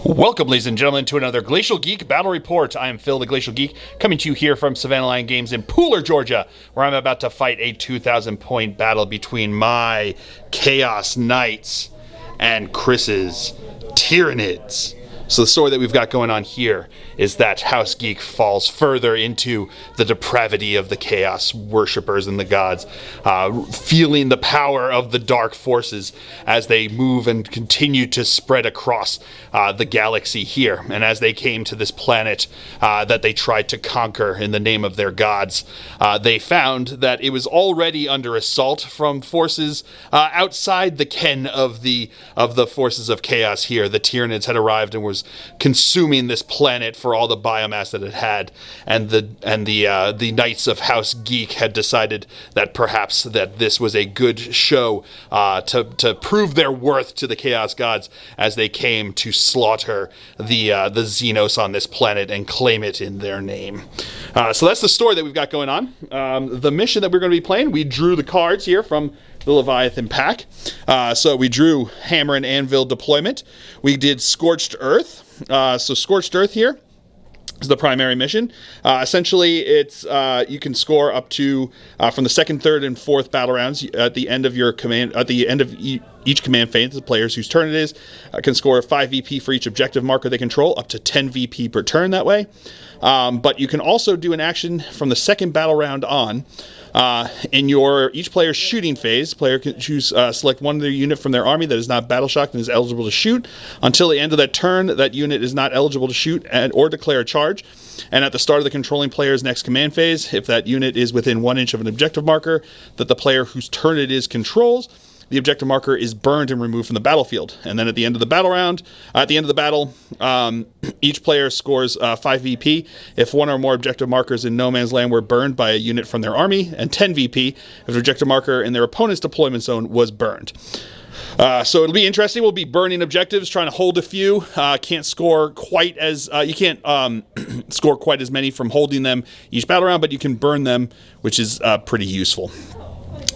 Welcome, ladies and gentlemen, to another Glacial Geek Battle Report. I am Phil, the Glacial Geek, coming to you here from Savannah Lion Games in Pooler, Georgia, where I'm about to fight a 2,000-point battle between my Chaos Knights and Chris's Tyranids. So the story that we've got going on here is that House Geek falls further into the depravity of the chaos worshippers and the gods, feeling the power of the dark forces as they move and continue to spread across the galaxy here. And as they came to this planet that they tried to conquer in the name of their gods, they found that it was already under assault from forces outside the ken of the forces of chaos here. The Tyranids had arrived and was consuming this planet for all the biomass that it had, and the Knights of House Geek had decided that perhaps that this was a good show to prove their worth to the Chaos Gods as they came to slaughter the xenos on this planet and claim it in their name. So that's the story that we've got going on. The mission that we're going to be playing, we drew the cards here from the Leviathan pack. So we drew Hammer and Anvil deployment. We did Scorched Earth. So Scorched Earth here is the primary mission. Essentially, it's you can score up to from the second, third, and fourth battle rounds at the end of your command. At the end of each command phase, the players whose turn it is can score 5 VP for each objective marker they control, up to 10 VP per turn that way. But you can also do an action from the second battle round on. In each player's shooting phase, player can select one of their unit from their army that is not battle shocked and is eligible to shoot. Until the end of that turn, that unit is not eligible to shoot or declare a charge. And at the start of the controlling player's next command phase, if that unit is within 1 inch of an objective marker that the player whose turn it is controls, the objective marker is burned and removed from the battlefield. And then at the end of the battle round, at the end of the battle, each player scores 5 VP if one or more objective markers in no man's land were burned by a unit from their army, and 10 VP if an objective marker in their opponent's deployment zone was burned. So it'll be interesting. We'll be burning objectives, trying to hold a few. Can't score quite as you can't score quite as many from holding them each battle round, but you can burn them, which is pretty useful.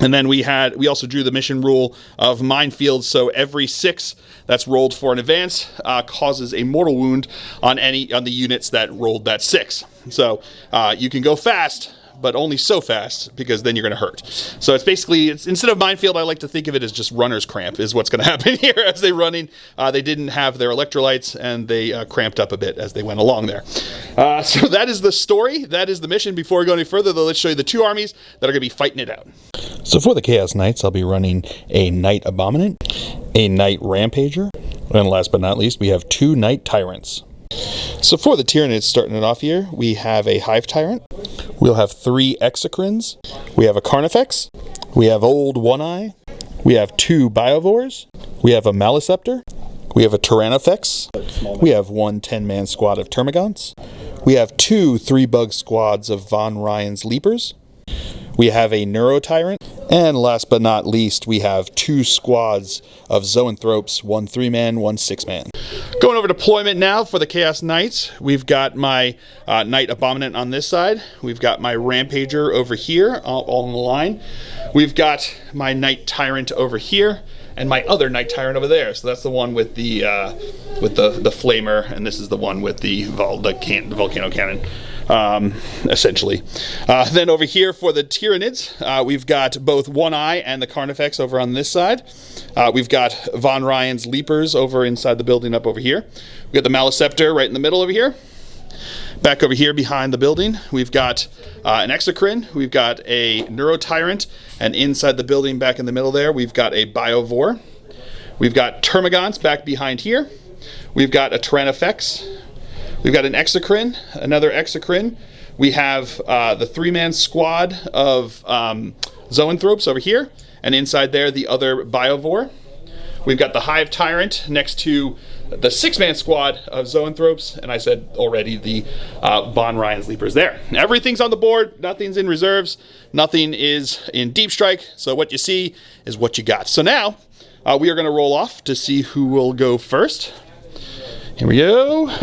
And then we also drew the mission rule of minefields. So every 6 that's rolled for an advance causes a mortal wound on the units that rolled that 6. So you can go fast, but only so fast, because then you're going to hurt. So it's basically, instead of minefield, I like to think of it as just runner's cramp is what's going to happen here as they're running. They didn't have their electrolytes, and they cramped up a bit as they went along there. So that is the story. That is the mission. Before we go any further, though, let's show you the 2 armies that are going to be fighting it out. So for the Chaos Knights, I'll be running a Knight Abominant, a Knight Rampager, and last but not least, we have 2 Knight Tyrants. So for the Tyranids, starting it off here, we have a Hive Tyrant. We'll have 3 Exocrines. We have a Carnifex. We have Old One-Eye. We have 2 Biovores. We have a Maliceptor. We have a Tyrannofex. We have 1 10-man squad of Termagants. We have 2 3-bug squads of Von Ryan's Leapers. We have a Neurotyrant. And last but not least, we have 2 squads of Zoanthropes, 1 3-man, 1 6-man. Going over deployment now for the Chaos Knights. We've got my Knight Abominant on this side. We've got my Rampager over here, all in the line. We've got my Knight Tyrant over here, and my other Knight Tyrant over there. So that's the one with the flamer, and this is the one with the volcano cannon. Essentially. Then over here for the Tyranids, we've got both One-Eye and the Carnifex over on this side. We've got Von Ryan's Leapers over inside the building up over here. We've got the Maliceptor right in the middle over here. Back over here behind the building, we've got an Exocrine, we've got a Neurotyrant, and inside the building back in the middle there, we've got a Biovore. We've got Termagants back behind here. We've got a Tyrannofex. We've got an Exocrine, another Exocrine. We have the 3-man squad of Zoanthropes over here, and inside there the other Biovore. We've got the Hive Tyrant next to the 6-man squad of Zoanthropes, and I said already the Von Ryan's Leapers there. Everything's on the board, nothing's in reserves, nothing is in deep strike, so what you see is what you got. So now we are going to roll off to see who will go first. Here we go.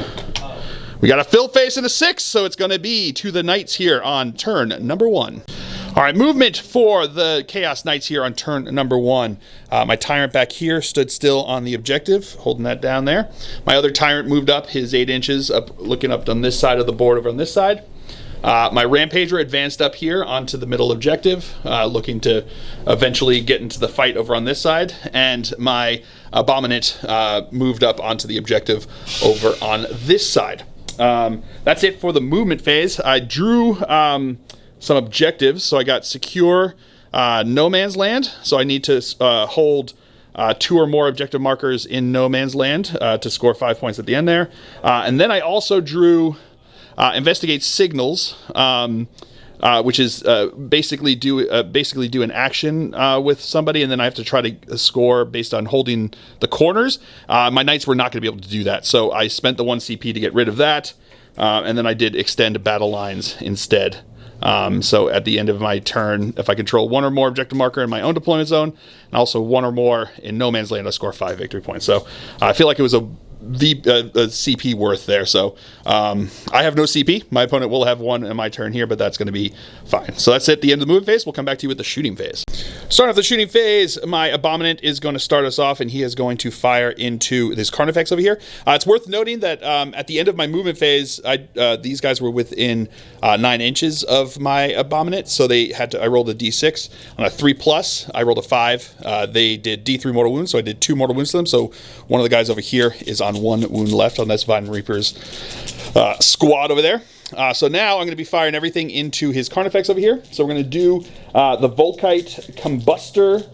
We got a Phil face and a 6, so it's going to be to the Knights here on turn number 1. All right, movement for the Chaos Knights here on turn number 1. My Tyrant back here stood still on the objective, holding that down there. My other Tyrant moved up his 8 inches, up, looking up on this side of the board over on this side. My Rampager advanced up here onto the middle objective, looking to eventually get into the fight over on this side. And my Abominant moved up onto the objective over on this side. That's it for the movement phase. I drew some objectives. So I got secure no man's land. So I need to hold 2 or more objective markers in no man's land to score 5 points at the end there. And then I also drew investigate signals, which is basically do an action with somebody, and then I have to try to score based on holding the corners. My knights were not going to be able to do that, so I spent the 1 CP to get rid of that, and then I did extend battle lines instead. So at the end of my turn, if I control 1 or more objective marker in my own deployment zone, and also 1 or more in no man's land, I score 5 victory points. So I feel like it was a CP worth there. So I have no CP. My opponent will have 1 in my turn here, but that's going to be fine. So that's it, the end of the movement phase. We'll come back to you with the shooting phase. Starting off the shooting phase, my Abominant is going to start us off, and he is going to fire into this Carnifex over here. It's worth noting that at the end of my movement phase, these guys were within 9 inches of my Abominant, so they had to. I rolled a D6 on a 3+. I rolled a 5. They did D3 mortal wounds, so I did 2 mortal wounds to them. So one of the guys over here is on 1 wound left on this Vine Reaper's squad over there. So now I'm going to be firing everything into his Carnifex over here. So we're going to do the Volkite Combustor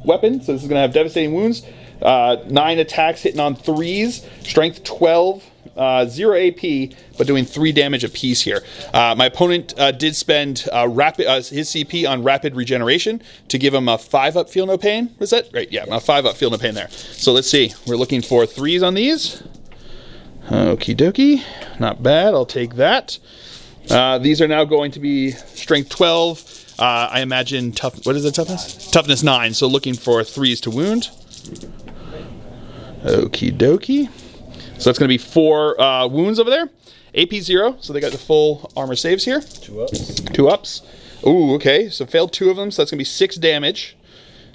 weapon. So this is going to have devastating wounds. 9 attacks hitting on 3s. Strength 12. 0 AP, but doing 3 damage apiece here. My opponent did spend his CP on rapid regeneration to give him a 5-up feel no pain. Was that right? Yeah, a 5-up feel no pain there. So let's see. We're looking for 3s on these. Okie dokie. Not bad. I'll take that. These are now going to be strength 12. I imagine what is the toughness? Toughness 9. So looking for 3s to wound. Okie dokie. So that's going to be 4 wounds over there. AP 0, so they got the full armor saves here. 2 ups. 2 ups. Ooh, okay. So failed 2 of them, so that's going to be 6 damage.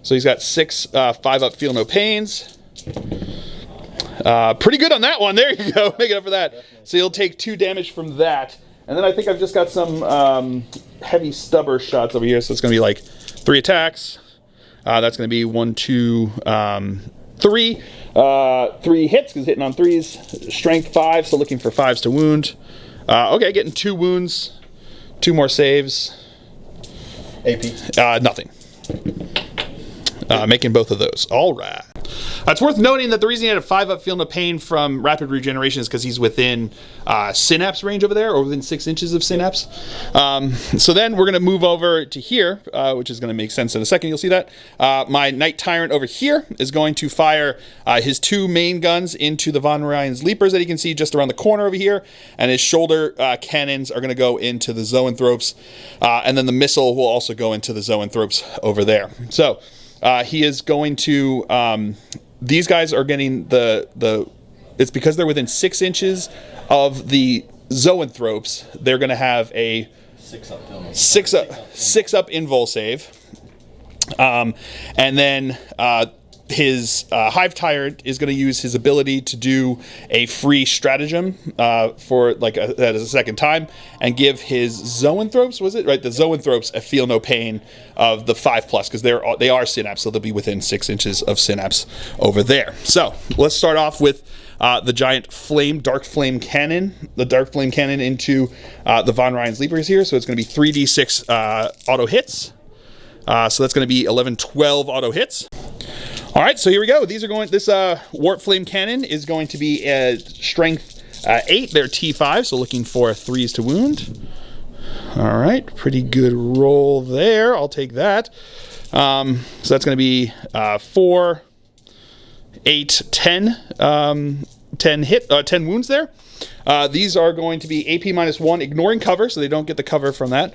So he's got 6 5-up feel no pains. Pretty good on that one. There you go. Make it up for that. Definitely. So he'll take 2 damage from that. And then I think I've just got some heavy stubber shots over here. So it's going to be like 3 attacks. That's going to be 1, 2, 3. 3 hits because hitting on 3s. Strength 5, so looking for 5s to wound. Okay, getting 2 wounds. 2 more saves. AP? Nothing. Making both of those. All right. It's worth noting that the reason he had a 5-up feel no pain from rapid regeneration is because he's within synapse range over there, or within 6 inches of synapse. So then we're going to move over to here, which is going to make sense in a second. You'll see that. My Knight Tyrant over here is going to fire his 2 main guns into the Von Ryan's Leapers that you can see just around the corner over here, and his shoulder cannons are going to go into the Zoanthropes, and then the missile will also go into the Zoanthropes over there. So he is going to... these guys are getting it's because they're within 6 inches of the Zoanthropes, they're going to have a 6-up invul save. And then his Hive Tyrant is going to use his ability to do a free stratagem for that as a second time, and give his Zoanthropes, was it right? The Zoanthropes a feel no pain of the 5+ because they are synapse, so they'll be within 6 inches of synapse over there. So let's start off with the giant dark flame cannon. The dark flame cannon into the Von Ryan's Leapers here. So it's going to be 3d6 auto hits. So that's going to be 11, 12 auto hits. All right, so here we go. These are going. This Warp Flame Cannon is going to be Strength 8. They're T5, so looking for 3s to wound. All right, pretty good roll there. I'll take that. So that's going to be 4, 8, 10, 10 wounds there. These are going to be AP -1, ignoring cover, so they don't get the cover from that.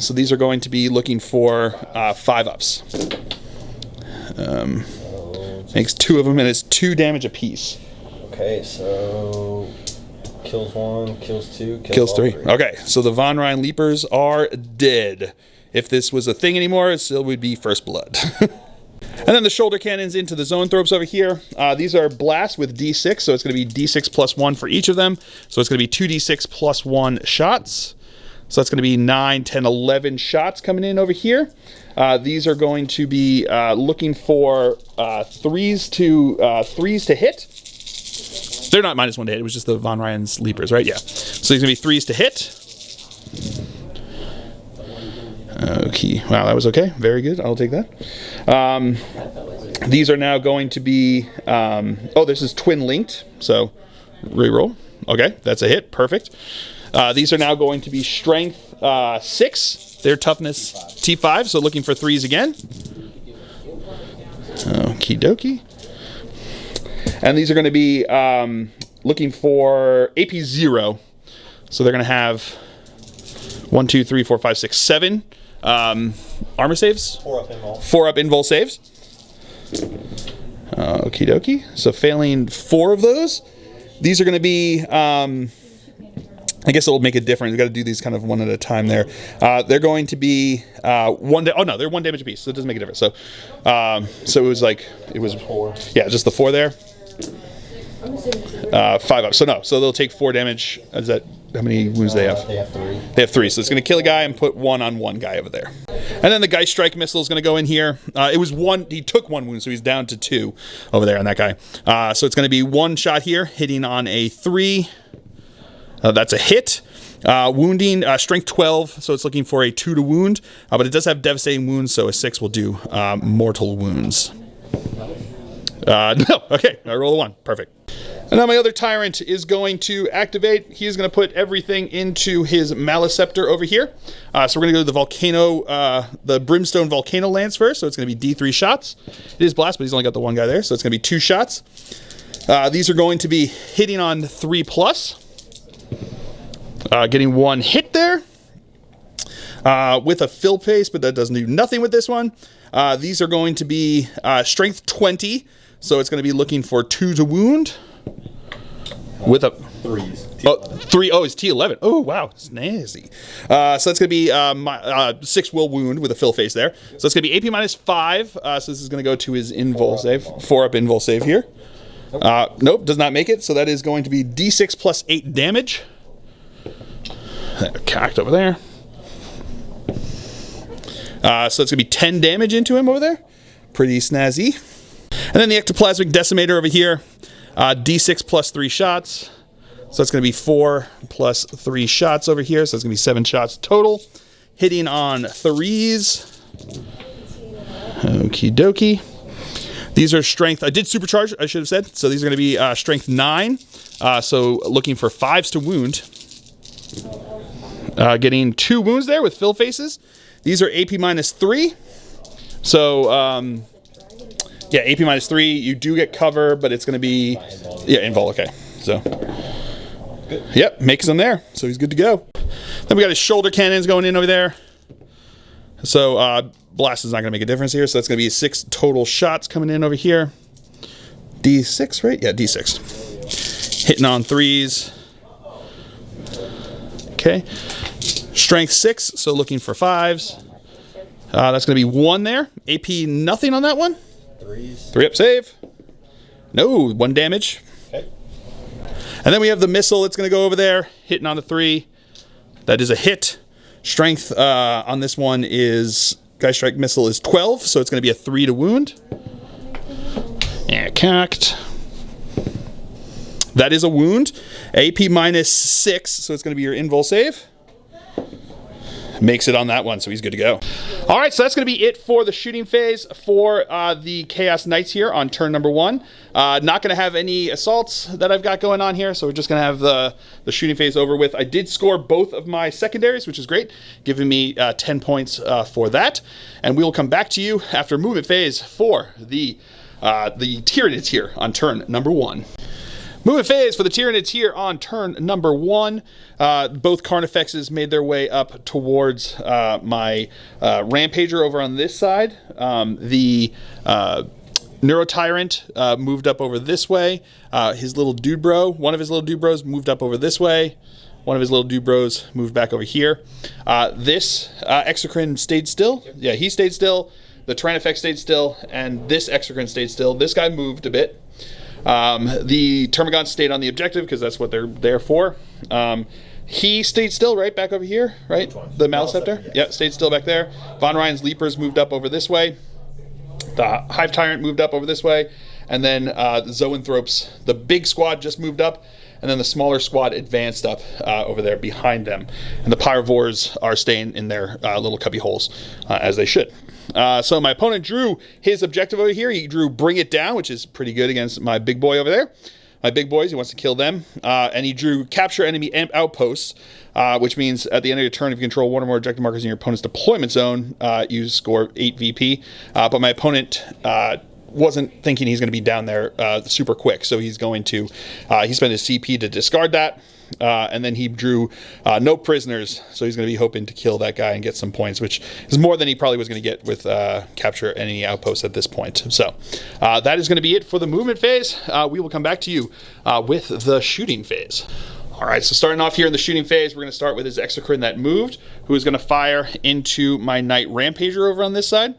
So these are going to be looking for 5-ups. Makes 2 of them, and it's 2 damage apiece. Okay, so Kills 1, kills 2, kills 3. Okay, so the Von Ryan Leapers are dead. If this was a thing anymore, it still would be First Blood. And then the shoulder cannons into the zone thropes over here. These are blast with D6, so it's going to be D6 plus 1 for each of them. So it's going to be 2D6 plus 1 shots. So that's going to be 9, 10, 11 shots coming in over here. These are going to be looking for threes to hit. They're not -1 to hit. It was just the Von Ryan's Leapers, right? Yeah. So these are going to be 3s to hit. Okay. Wow, that was okay. Very good. I'll take that. These are now going to be... this is twin linked. So reroll. Okay, that's a hit. Perfect. These are now going to be strength 6. Their toughness T5. So looking for 3s again. Okie dokie. And these are going to be looking for AP 0. So they're going to have 1, 2, 3, 4, 5, 6, 7 armor saves. 4 up invul. 4 up invul saves. Okie dokie. So failing 4 of those. These are going to be... I guess it'll make a difference. We've got to do these kind of one at a time there. They're going to be they're 1 damage apiece, so it doesn't make a difference. So it was 4. Yeah, just the 4 there. 5 up. So they'll take 4 damage. Is that how many wounds they have? They have 3. They have 3, so it's going to kill a guy and put 1 on 1 guy over there. And then the Geist Strike missile is going to go in here. It was 1. He took 1 wound, so he's down to 2 over there on that guy. So it's going to be 1 shot here, hitting on a 3. That's a hit. Wounding, strength 12, so it's looking for a 2 to wound, but it does have devastating wounds, so a 6 will do mortal wounds. No, okay, I roll a 1, perfect. And now my other Tyrant is going to activate. He's going to put everything into his Maliceptor over here. So we're going to go to the volcano, the Brimstone Volcano Lance first, so it's going to be D3 shots. It is blast, but he's only got the 1 guy there, so it's going to be 2 shots. These are going to be hitting on 3+. Getting 1 hit there with a fill pace, but that doesn't do nothing with this one. These are going to be strength 20, so it's going to be looking for 2 to wound with a 3s. 3. Oh, it's T11. Oh, wow, snazzy. So that's going to be 6 will wound with a fill face there. So it's going to be AP -5. So this is going to go to his invul save. 4 up invul save here. Nope, does not make it. So that is going to be D6 plus 8 damage. Cocked over there. So it's going to be 10 damage into him over there. Pretty snazzy. And then the Ectoplasmic Decimator over here. D6 plus 3 shots. So it's going to be 4 plus 3 shots over here. So it's going to be 7 shots total. Hitting on 3s. Okie dokie. These are strength. I did supercharge, I should have said. So these are going to be strength 9. So looking for 5s to wound. Getting 2 wounds there with fill faces. These are AP -3. So, yeah, AP -3. You do get cover, but it's going to be... Yeah, invul, okay. So, good. Yep, makes them there. So he's good to go. Then we got his shoulder cannons going in over there. So, blast is not going to make a difference here. So that's going to be 6 total shots coming in over here. D6, right? Yeah, D6. Hitting on 3s. Okay. Strength 6, so looking for 5s. That's going to be 1 there. AP nothing on that one. 3s. 3 up save. No, 1 damage. Okay. And then we have the missile. It's going to go over there, hitting on the 3. That is a hit. Strength on this one is... Geist Strike missile is 12, so it's going to be a 3 to wound. And cocked. That is a wound. AP -6, so it's going to be your invul save. Makes it on that one, so he's good to go. All right, so that's going to be it for the shooting phase for the Chaos Knights here on turn number 1. Not going to have any assaults that I've got going on here, so we're just going to have the shooting phase over with. I did score both of my secondaries, which is great, giving me 10 points for that. And we will come back to you after movement phase for the Tyranids here on turn number 1. Movement phase for the Tyranids here on turn number 1. Both Carnifexes made their way up towards my Rampager over on this side. The Neurotyrant moved up over this way. His little dude bro, one of his little dude bros moved up over this way. One of his little dude bros moved back over here. This Exocrine stayed still. Yeah, he stayed still. The Tyraniid effect stayed still, and this Exocrine stayed still. This guy moved a bit. The Termagants stayed on the objective because that's what they're there for. He stayed still right back over here, right? The Maliceptor? Yes. Yeah, stayed still back there. Von Ryan's Leapers moved up over this way. The Hive Tyrant moved up over this way. And then the Zoanthropes, the big squad just moved up. And then the smaller squad advanced up over there behind them. And the Pyrovores are staying in their little cubby holes, as they should. So my opponent drew his objective over here. He drew Bring It Down, which is pretty good against my big boy over there. My big boys, he wants to kill them. And he drew Capture Enemy Outposts, which means at the end of your turn, if you control one or more objective markers in your opponent's deployment zone, you score 8 VP. But my opponent wasn't thinking he's going to be down there super quick, so he's going to he spent his CP to discard that, and then he drew no prisoners, so he's going to be hoping to kill that guy and get some points, which is more than he probably was going to get with Capture Any Outposts at this point. So that is going to be it for the movement phase. We will come back to you with the shooting phase. All right, so starting off here in the shooting phase, we're going to start with his Exocrine that moved, who is going to fire into my Knight Rampager over on this side.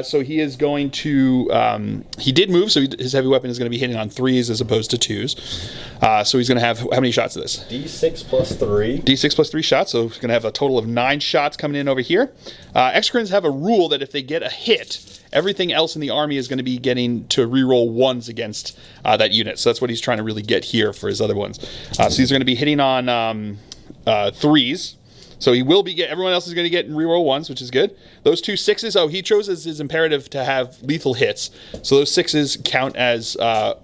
So he is going to, he did move, so his heavy weapon is going to be hitting on 3s as opposed to 2s. So he's going to have, how many shots of this? D6 plus 3. D6 plus 3 shots, so he's going to have a total of 9 shots coming in over here. Exocrines have a rule that if they get a hit, everything else in the army is going to be getting to reroll 1s against that unit. So that's what he's trying to really get here for his other ones. So these are going to be hitting on 3s. So he will be everyone else is going to get reroll 1s, which is good. Those 2 6s, he chose as his imperative to have lethal hits. So those 6s count as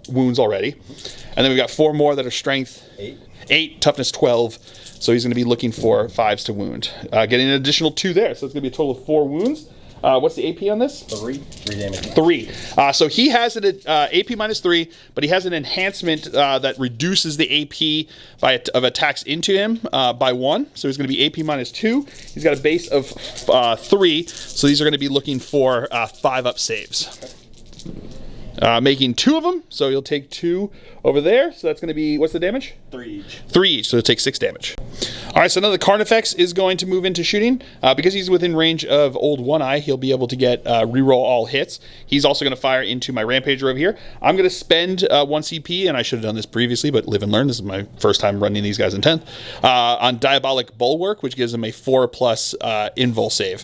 wounds already. And then we've got 4 more that are strength 8, toughness 12. So he's going to be looking for 5s to wound. Getting an additional 2 there. So it's going to be a total of 4 wounds. What's the AP on this? 3 damage. 3. So he has an AP minus 3, but he has an enhancement that reduces the AP of attacks into him by 1. So he's going to be AP minus 2. He's got a base of 3. So these are going to be looking for 5-up saves. Making 2 of them. So he'll take 2 over there. So that's going to be, what's the damage? 3 each. 3 each, so it'll take 6 damage. All right, so now the Carnifex is going to move into shooting. Because he's within range of Old One Eye, he'll be able to get reroll all hits. He's also going to fire into my Rampager over here. I'm going to spend 1 CP, and I should have done this previously, but live and learn. This is my first time running these guys in 10th. On Diabolic Bulwark, which gives him a 4+ invul save.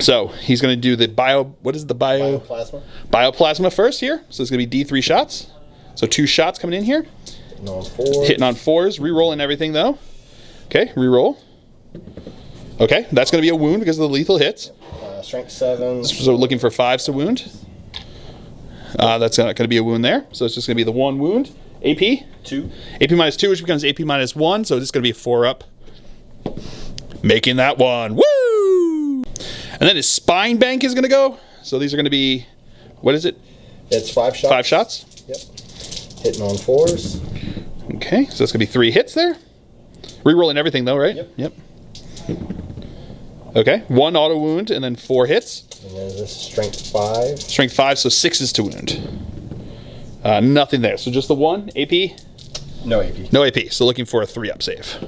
So he's going to do the Bioplasma. Bioplasma first here. So it's going to be D3 shots. So 2 shots coming in here. Hitting on 4s. Rerolling everything though. Okay, reroll. Okay, that's going to be a wound because of the lethal hits. Strength 7. So looking for 5s to wound. That's not going to be a wound there. So it's just going to be the 1 wound. AP? 2. AP minus 2, which becomes AP minus 1. So it's going to be a 4-up. Making that one. Woo! And then his Spine Bank is going to go. So these are going to be, what is it? It's 5 shots. 5 shots? Yep. Hitting on 4s. Okay, so it's going to be 3 hits there. Rerolling everything though, right? Yep. Okay, 1 auto wound and then 4 hits. And then this strength 5. Strength 5, so 6s to wound. Nothing there. So just the 1 AP? No AP. No AP. So looking for a 3-up save.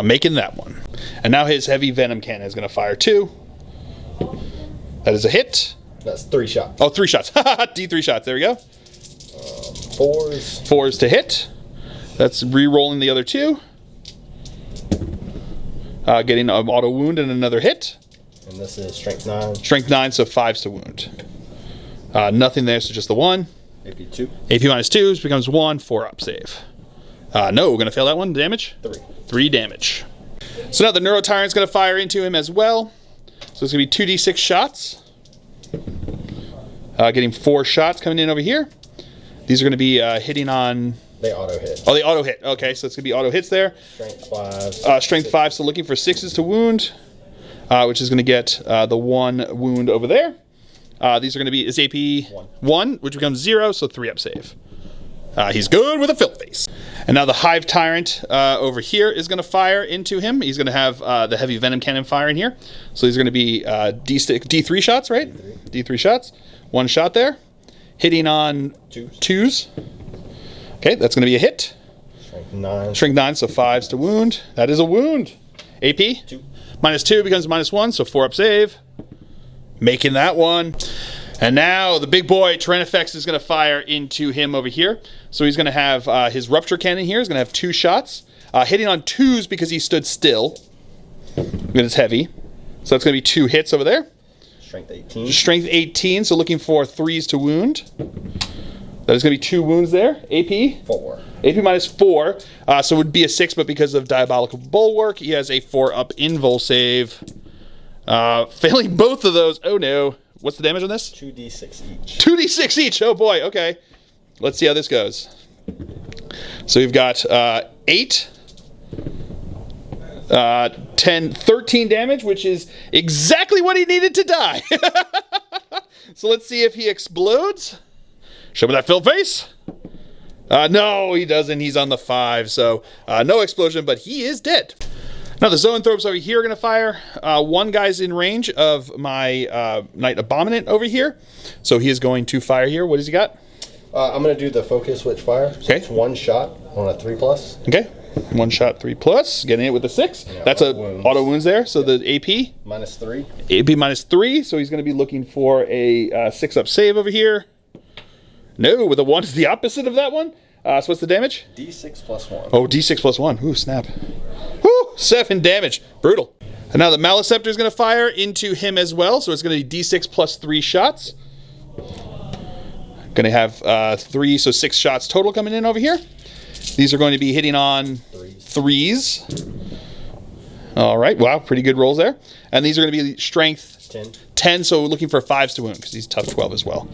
Making that one. And now his heavy venom cannon is going to fire 2. That is a hit. That's 3 shots. Oh, 3 shots. D3 shots. There we go. 4s. 4s to hit. That's re-rolling the other 2. Getting an auto wound and another hit. And this is strength 9. Strength 9, so 5s to wound. Nothing there, so just the 1. AP 2. AP minus 2 becomes 1, 4-up save. No, we're going to fail that one. Damage? 3. 3 damage. So now the Neurotyrant's going to fire into him as well. So it's going to be 2d6 shots. Getting 4 shots coming in over here. These are going to be hitting on... They auto hit. Oh, they auto hit. Okay, so it's going to be auto hits there. Strength 5. Strength 5, so looking for 6s to wound, which is going to get the 1 wound over there. These are going to be, is AP 1, which becomes 0, so 3-up save. He's good with a filth face. And now the Hive Tyrant over here is going to fire into him. He's going to have the heavy venom cannon fire in here. So these are going to be D3 shots, right? D3 shots. One shot there. Hitting on twos. Okay, that's going to be a hit. Strength 9. Strength 9, so 5s to wound. That is a wound. AP? 2. -2 becomes -1, so 4 up save. Making that one. And now the big boy, Tyranid is going to fire into him over here. So he's going to have his rupture cannon here. He's going to have 2 shots. Hitting on 2s because he stood still. Because it's heavy. So that's going to be 2 hits over there. Strength 18. Strength 18, so looking for 3s to wound. That is going to be 2 wounds there. AP? 4. AP -4, so it would be a 6, but because of Diabolical Bulwark, he has a 4-up invul save. Failing both of those. Oh no. What's the damage on this? 2d6 each. 2d6 each. Oh boy. Okay. Let's see how this goes. So we've got 8, 10, 13 damage, which is exactly what he needed to die. So let's see if he explodes. Show me that fill face. No, he doesn't. He's on the 5, so no explosion, but he is dead. Now the zoanthropes over here are going to fire. One guy's in range of my Knight Abominant over here, so he is going to fire here. What has he got? I'm going to do the focus switch fire. So Okay. It's 1 shot on a 3+. Okay, 1 shot 3+, getting it with a 6. Yeah, That's a wounds. auto wounds there. So the AP -3. AP -3, so he's going to be looking for a 6-up save over here. No, with a 1 is the opposite of that one. So what's the damage? d6 + 1. Oh, d6 + 1. Ooh, snap. Woo, 7 damage. Brutal. And now the Maleceptor is going to fire into him as well, so it's going to be d6 + 3 shots. Going to have 3, so 6 shots total coming in over here. These are going to be hitting on 3s. All right, wow, pretty good rolls there. And these are going to be strength 10, so we're looking for 5s to wound because he's tough 12 as well.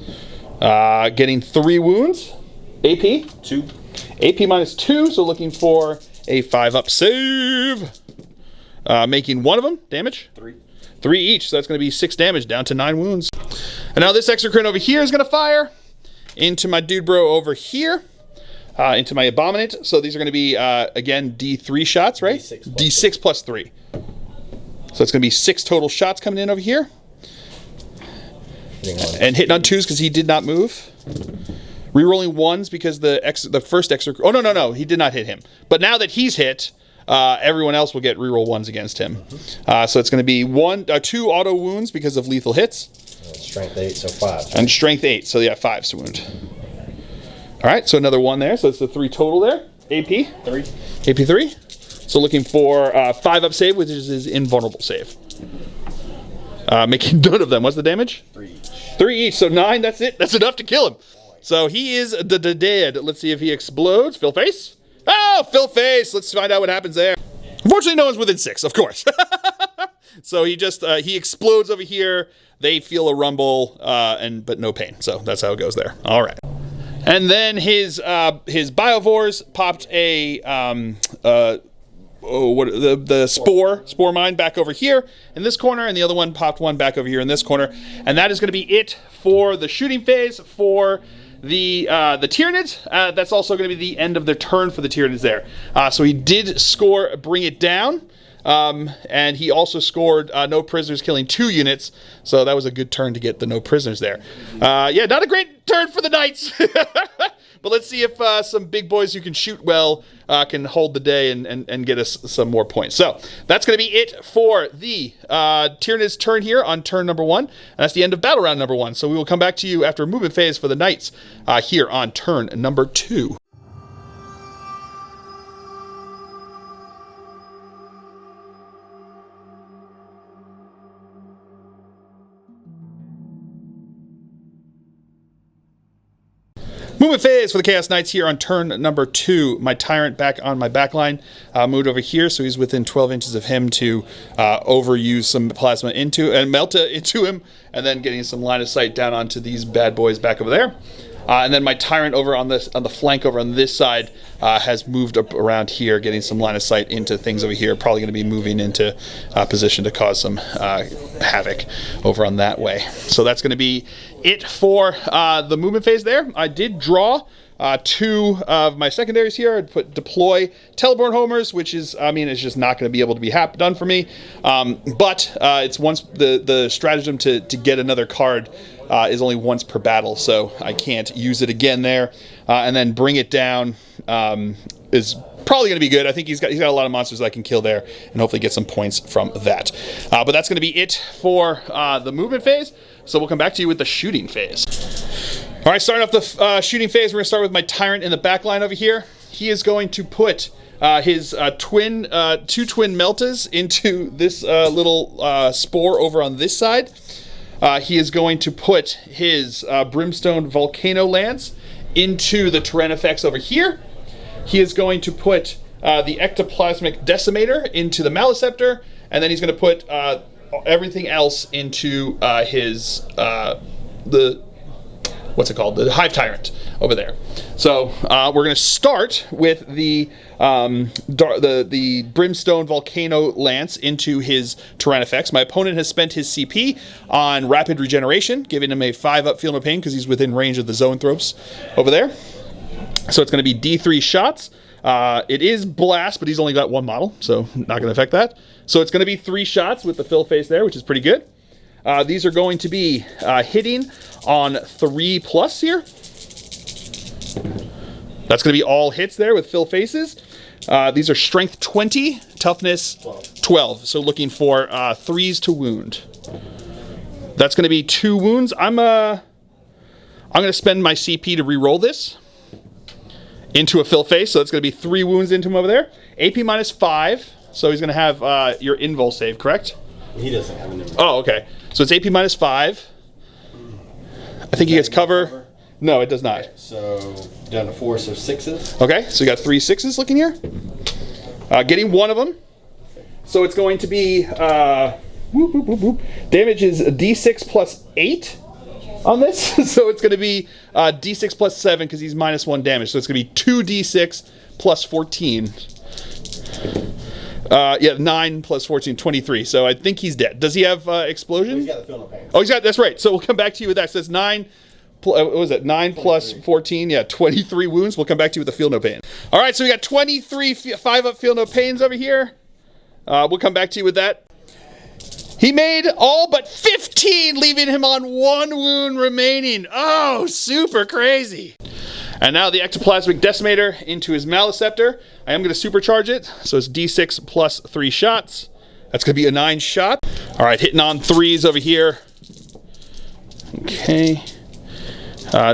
Getting 3 wounds. AP? 2. AP -2, so looking for a 5-up save. Making 1 of them damage. 3. 3 each, so that's going to be 6 damage, down to 9 wounds. And now this exocrine over here is going to fire into my dude bro over here. Into my Abominant. So these are going to be, again, D3 shots, right? D6 + 3. So it's going to be 6 total shots coming in over here. And hitting on 2s because he did not move. Rerolling 1s because the first exocrine... Oh, no. He did not hit him. But now that he's hit, everyone else will get reroll 1s against him. So it's going to be 2 auto wounds because of lethal hits. Strength 8, so 5. And strength 8, so yeah, 5s to wound. All right, so another 1 there. So it's the 3 total there. AP? 3. AP 3. So looking for 5-up save, which is his invulnerable save. Making none of them. What's the damage? 3 each. 3 each, so 9, that's it. That's enough to kill him. So he is dead. Let's see if he explodes. Fill face? Oh, fill face. Let's find out what happens there. Unfortunately, no one's within 6, of course. So he just, he explodes over here. They feel a rumble, but no pain. So that's how it goes there. All right. And then his biovores popped the spore mine back over here in this corner, and the other one popped one back over here in this corner. And that is going to be it for the shooting phase for the Tyranids. That's also going to be the end of their turn for the Tyranids there. So he did score Bring It Down. And he also scored no prisoners, killing 2 units. So that was a good turn to get the no prisoners there. Yeah, not a great turn for the Knights. But let's see if some big boys who can shoot well can hold the day and get us some more points. So that's going to be it for the Tyranids turn here on turn number 1. And that's the end of battle round number 1. So we will come back to you after a movement phase for the Knights here on turn number 2. Movement phase for the Chaos Knights here on turn number 2. My Tyrant back on my backline. Moved over here, so he's within 12 inches of him to overuse some plasma into and melt it into him, and then getting some line of sight down onto these bad boys back over there. And then my Tyrant over on the flank over on this side has moved up around here, getting some line of sight into things over here. Probably going to be moving into position to cause some havoc over on that way. So that's going to be it for the movement phase there. I did draw 2 of my secondaries here. I'd put deploy Teleborn Homers, which is, I mean, it's just not going to be able to be done for me. But it's once the stratagem to get another card is only once per battle, so I can't use it again there. And then bring it down is probably going to be good. I think he's got a lot of monsters that I can kill there and hopefully get some points from that. But that's going to be it for the movement phase. So we'll come back to you with the shooting phase. All right, starting off the shooting phase, we're going to start with my Tyrant in the back line over here. He is going to put his two twin meltas into this little spore over on this side. He is going to put his Brimstone Volcano Lance into the Tyranid over here. He is going to put the Ectoplasmic Decimator into the Maliceptor, and then he's going to put everything else into his the Hive Tyrant over there. So we're going to start with the Brimstone Volcano Lance into his Tyranid. My opponent has spent his CP on Rapid Regeneration, giving him a 5-up Feel No Pain because he's within range of the Zoanthropes over there. So it's going to be D3 shots. It is Blast, but he's only got one model, so not going to affect that. So it's going to be 3 shots with the fill face there, which is pretty good. These are going to be hitting on 3+ here. That's going to be all hits there with fill faces. These are strength 20, toughness 12. So looking for 3s to wound. That's going to be 2 wounds. I'm going to spend my CP to re-roll this into a fill face. So that's going to be 3 wounds into him over there. AP -5. So he's going to have your invul save, correct? He doesn't have an invul. Oh, okay. So it's AP -5. I think he gets cover. No, it does not. Okay, so down to 4, so 6s. Okay, so you got 3 6s looking here. Getting 1 of them. So it's going to be damage is D6 plus 8 on this. So it's going to be D6 plus 7 because he's -1 damage. So it's going to be 2D6 plus 14. Yeah, 9 plus 14, 23. So I think he's dead. Does he have explosion? He's got the Feel No Pain. Oh, he's got, that's right. So we'll come back to you with that. So it's 9, what was it? 9 plus 14, yeah, 23 wounds. We'll come back to you with the Feel No Pain. All right, so we got 23 5-up Feel No Pains over here. We'll come back to you with that. He made all but 15, leaving him on 1 wound remaining. Oh, super crazy. And now the Ectoplasmic Decimator into his Maliceptor. I am going to supercharge it, so it's D6 plus 3 shots. That's going to be a 9 shot. All right, hitting on 3s over here. Okay.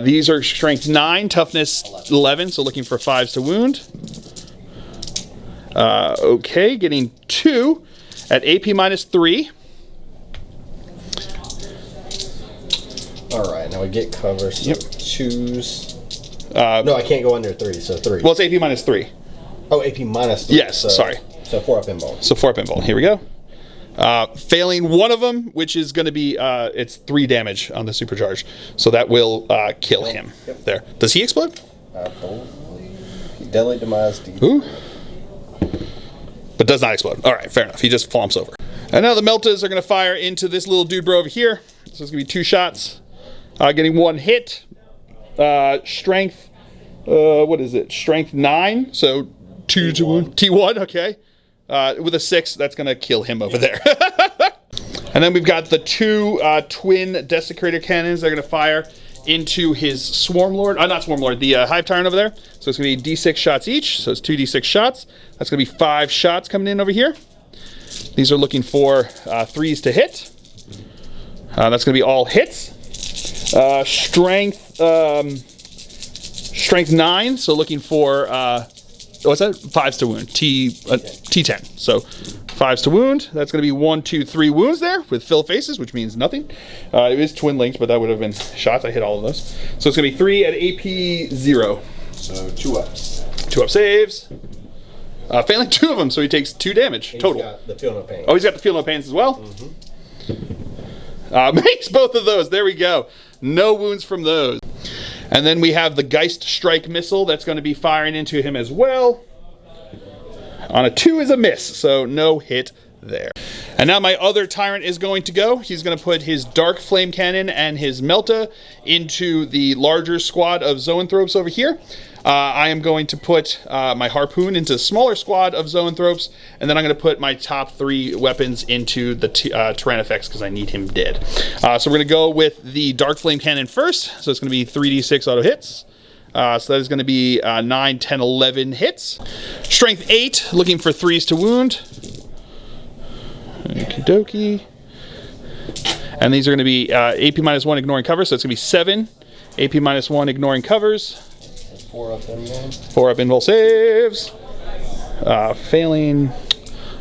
These are strength 9, toughness 11, so looking for 5s to wound. Okay, getting 2 at AP -3. All right, now we get cover, so choose. No, I can't go under 3, so 3. Well, it's AP -3. Oh, AP -3. Yes, so, sorry. So 4-up invul. So 4-up invul. Here we go. Failing 1 of them, which is going to be, it's 3 damage on the supercharge. So that will kill him. Yep. There. Does he explode? Deadly Demise. Ooh. But does not explode. All right, fair enough. He just flumps over. And now the Meltas are going to fire into this little dude bro over here. So it's going to be 2 shots. Getting 1 hit. Strength, what is it? Strength 9, so 2 to wound. T1, okay. With a 6, that's going to kill him over there. And then we've got the 2 twin Desecrator Cannons that are going to fire into his Swarmlord. Not Swarmlord, the Hive Tyrant over there. So it's going to be D6 shots each, so it's 2D6 shots. That's going to be 5 shots coming in over here. These are looking for 3s to hit. That's going to be all hits. Strength 9, so looking for what's that? 5s to wound. T10. So 5s to wound. That's going to be 1, 2, 3 wounds there with fill faces, which means nothing. It is twin linked, but that would have been shots. I hit all of those. So it's going to be 3 at AP 0. So 2 ups. 2-up saves. Failing 2 of them, so he takes 2 damage total. He's got the Feel No Pain. Oh, he's got the Feel No Pains as well. Makes both of those. There we go. No wounds from those. And then we have the Geist Strike Missile that's going to be firing into him as well. On a 2 is a miss, so no hit there. And now my other Tyrant is going to go. He's going to put his Dark Flame Cannon and his Melta into the larger squad of Zoanthropes over here. I am going to put my Harpoon into the smaller squad of Zoanthropes, and then I'm going to put my top 3 weapons into the Tyrannifex because I need him dead. So we're going to go with the Dark Flame Cannon first. So it's going to be 3d6 auto hits. So that is going to be 9, 10, 11 hits. Strength 8, looking for 3s to wound. Okie dokie. And these are going to be AP -1 ignoring covers, so it's going to be 7. AP -1 ignoring covers. 4 up invul. 4 up invul saves. Failing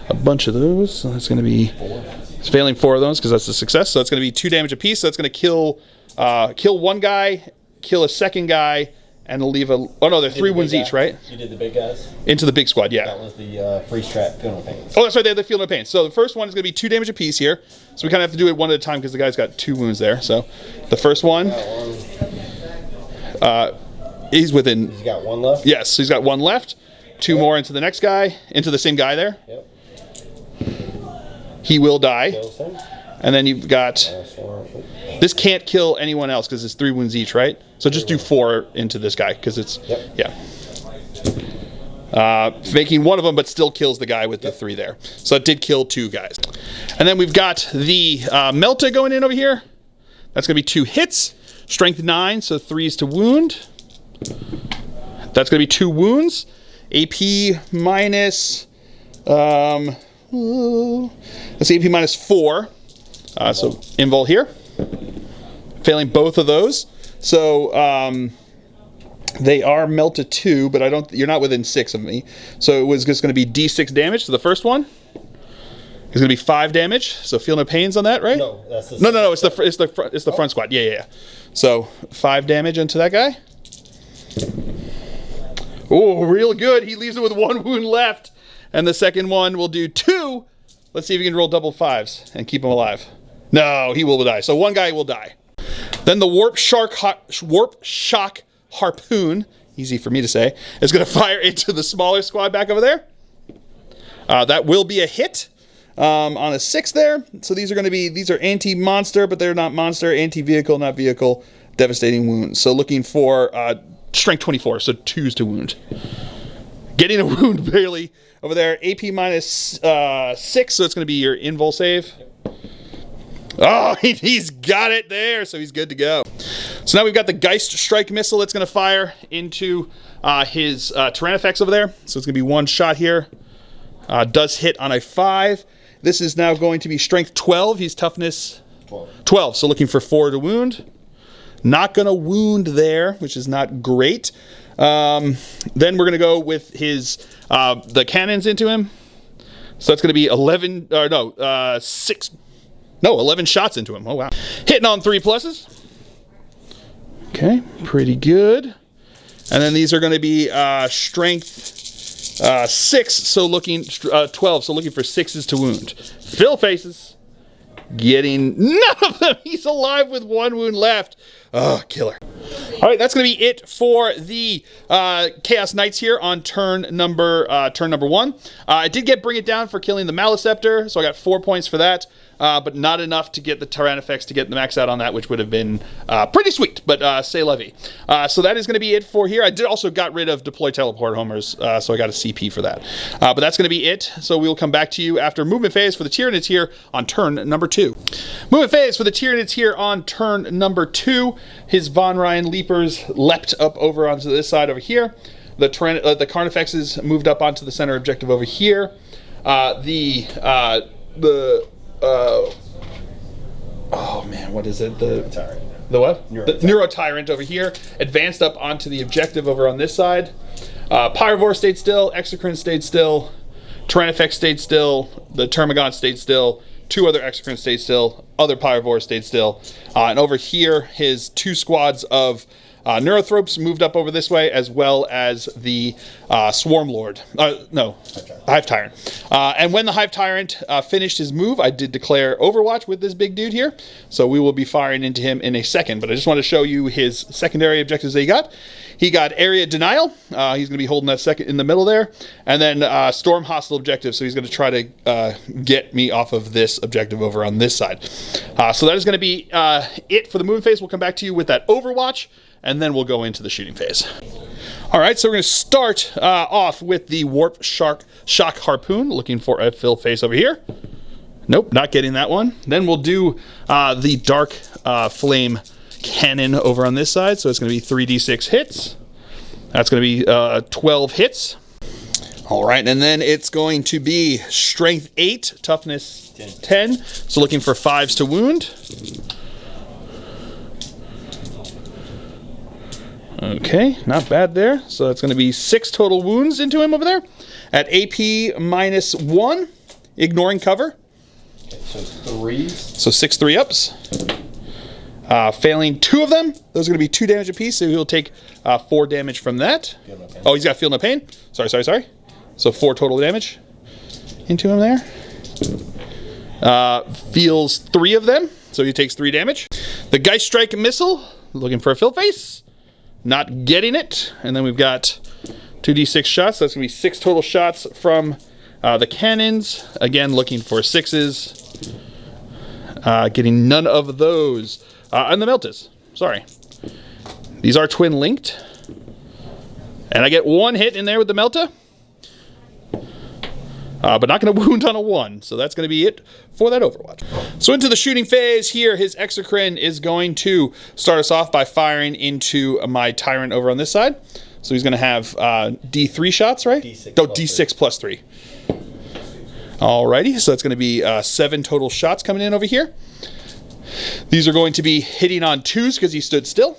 a bunch of those, so that's going to be... 4. It's failing 4 of those because that's a success, so it's going to be 2 damage apiece. So that's going to kill one guy, kill a second guy, and leave a... Oh no, they're 3 wounds each, right? You did the big guys? Into the big squad, yeah. That was the freeze trap Feel No Pain. Oh, that's right, they have the Feel No Pain. So the first one is going to be 2 damage apiece here. So we kind of have to do it one at a time because the guy's got 2 wounds there. So the first one... he's within... He's got 1 left? Yes, he's got 1 left. 2 more into the next guy. Into the same guy there. Yep. He will die. Kills him. And then you've got... This can't kill anyone else because it's 3 wounds each, right? So just do 4 into this guy because it's... Yep. Yeah. Making 1 of them, but still kills the guy with the 3 there. So it did kill 2 guys. And then we've got the Melta going in over here. That's going to be 2 hits. Strength 9, so 3s to wound. That's going to be 2 wounds. AP minus... let's see, AP minus 4. So invul here. Failing both of those. So they are Melta 2, but you're not within 6 of me. So it was just going to be D6 damage to the first one. It's going to be 5 damage. So feel no pains on that, right? No, that's the no. It's the front squad. Yeah. So 5 damage into that guy. Oh, real good. He leaves it with 1 wound left, and the second one will do 2. Let's see if he can roll double 5s and keep him alive. No, he will die. So 1 guy will die. Then the Warp Shock Harpoon, easy for me to say, is going to fire into the smaller squad back over there. That will be a hit on a 6 there. So these are anti-monster, but they're not monster. Anti-vehicle, not vehicle. Devastating wounds. So looking for strength 24, so 2s to wound. Getting a wound barely over there. AP minus 6, so it's going to be your invul save. Oh, he's got it there, so he's good to go. So now we've got the Geist Strike Missile that's going to fire into his Tyrannifex over there. So it's going to be 1 shot here. Does hit on a 5. This is now going to be strength 12. He's toughness 12, so looking for 4 to wound. Not going to wound there, which is not great. Then we're going to go with his the cannons into him. So that's going to be 11 shots into him. Oh, wow. Hitting on 3 pluses. Okay, pretty good. And then these are going to be strength 6, so looking 12, so looking for 6s to wound. Phil faces. Getting none of them. He's alive with 1 wound left. Oh, killer. All right, that's going to be it for the Chaos Knights here on turn number 1. I did Bring It Down for killing the Maliceptor, so I got 4 points for that. But not enough to get the Tyrannifex to get the max out on that, which would have been pretty sweet, but say la vie. So that is going to be it for here. I did also got rid of Deploy Teleport Homers, so I got a CP for that. But that's going to be it, so we will come back to you after movement phase for the Tyranids here on turn number 2. Movement phase for the Tyranids here on turn number 2. His Von Ryan Leapers leapt up over onto this side over here. The Carnifexes moved up onto the center objective over here. Oh man, what is it? The what? The Neurotyrant over here advanced up onto the objective over on this side. Pyrivore stayed still, Exocrine stayed still, Tyrannifex stayed still, the Termagant stayed still, 2 other Exocrine stayed still, other Pyrivore stayed still, and over here his 2 squads of Neurothropes moved up over this way, as well as the Swarm Lord. No, Hive Tyrant. And when the Hive Tyrant finished his move, I did declare Overwatch with this big dude here. So we will be firing into him in a second. But I just want to show you his secondary objectives that he got. He got Area Denial. He's going to be holding that second in the middle there. And then Storm Hostile Objective. So he's going to try to get me off of this objective over on this side. So that is going to be it for the movement phase. We'll come back to you with that Overwatch, and then we'll go into the shooting phase. All right, so we're going to start off with the Warp Shock Harpoon, looking for a fill face over here. Nope, not getting that one. Then we'll do the Dark Flame Cannon over on this side, so it's going to be 3d6 hits. That's going to be 12 hits. All right, and then it's going to be Strength 8, Toughness 10. So looking for 5s to wound. Okay, not bad there. So that's going to be 6 total wounds into him over there. At AP -1, ignoring cover. Okay, so 3s. So 6 3-ups. Failing 2 of them, those are going to be 2 damage apiece, so he'll take 4 damage from that. Oh, he's got Feel No Pain. Sorry. So 4 total damage into him there. Feels 3 of them, so he takes 3 damage. The Geist Strike Missile, looking for a fill face. Not getting it. And then we've got 2d6 shots. That's going to be 6 total shots from the cannons. Again, looking for 6s. Getting none of those. And the Meltas. Sorry. These are twin linked. And I get 1 hit in there with the Melta. But not going to wound on a 1. So that's going to be it for that Overwatch. So into the shooting phase here, his Exocrine is going to start us off by firing into my Tyrant over on this side. So he's going to have D3 shots, right? D6 plus 3. Alrighty, so that's going to be 7 total shots coming in over here. These are going to be hitting on 2s because he stood still.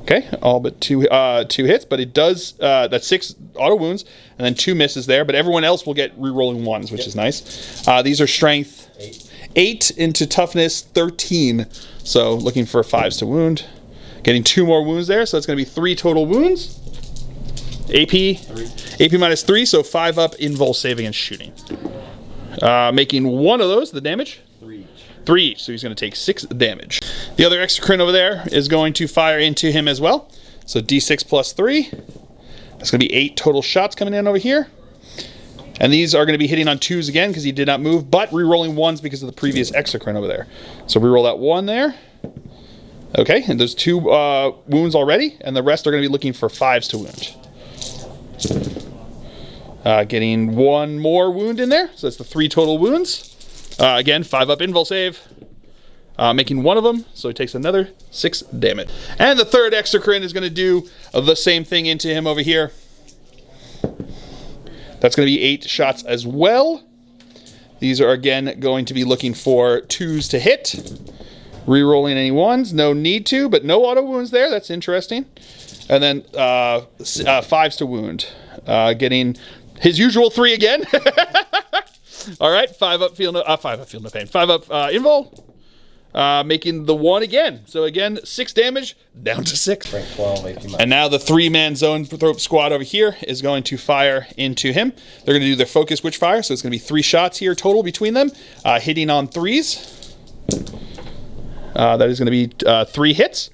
Okay, all but 2 hits, but it does, that's 6 auto wounds, and then 2 misses there, but everyone else will get re-rolling 1s, which is nice. These are strength 8 into toughness 13, so looking for 5s to wound. Getting 2 more wounds there, so it's going to be 3 total wounds. AP -3, so 5 up invul saving and shooting. Making 1 of those, the damage. 3 each, so he's going to take 6 damage. The other Exocrine over there is going to fire into him as well. So D6 plus 3. That's going to be 8 total shots coming in over here. And these are going to be hitting on 2s again because he did not move, but re-rolling 1s because of the previous Exocrine over there. So re-roll that 1 there. Okay, and there's 2 wounds already, and the rest are going to be looking for 5s to wound. Getting 1 more wound in there, so that's the 3 total wounds. Again, 5 up invul save, making 1 of them, so he takes another 6 damage. And the third Exocrine is going to do the same thing into him over here. That's going to be 8 shots as well. These are again going to be looking for 2s to hit. Re-rolling any 1s, no need to, but no auto wounds there, that's interesting. And then 5s to wound, getting his usual 3 again. All right, 5 up feel no pain. 5 up invul, making the 1 again. So again, 6 damage, down to 6. 12, 18 and now the 3-man Zoanthrope squad over here is going to fire into him. They're going to do their focus witch fire, so it's going to be 3 shots here total between them, hitting on 3s. That is going to be 3 hits.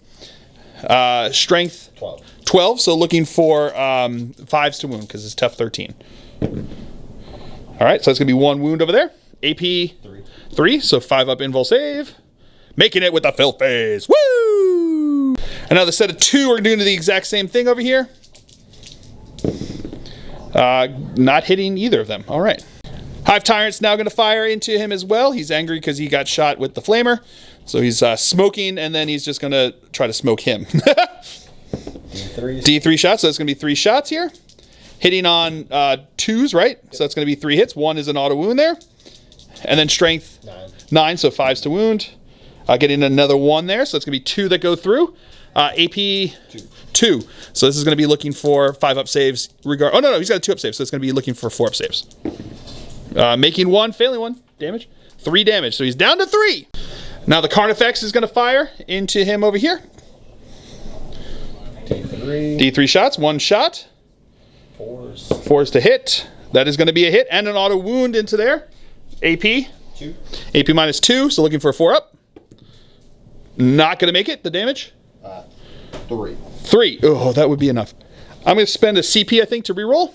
Strength 12, so looking for 5s to wound because it's tough 13. All right, so that's going to be 1 wound over there. AP 3, so 5 up invul save. Making it with the fill phase. Woo! Another set of 2, we're doing the exact same thing over here. Not hitting either of them. All right. Hive Tyrant's now going to fire into him as well. He's angry because he got shot with the flamer. So he's smoking, and then he's just going to try to smoke him. D3 shots, so that's going to be 3 shots here. Hitting on 2s, right? So that's going to be 3 hits. 1 is an auto wound there. And then strength 9, so 5s to wound. Getting another 1 there, so it's going to be 2 that go through. AP 2. So this is going to be looking for 5 up saves. Oh, no, he's got a 2 up save, so it's going to be looking for 4 up saves. Making 1, failing 1 damage. 3 damage, so he's down to 3. Now the Carnifex is going to fire into him over here. D3. D3 shots, 1 shot. 4s. 4s to hit. That is going to be a hit and an auto wound into there. AP. 2. AP -2, so looking for a 4-up. Not going to make it, the damage. 3. 3. Oh, that would be enough. I'm going to spend a CP, I think, to reroll.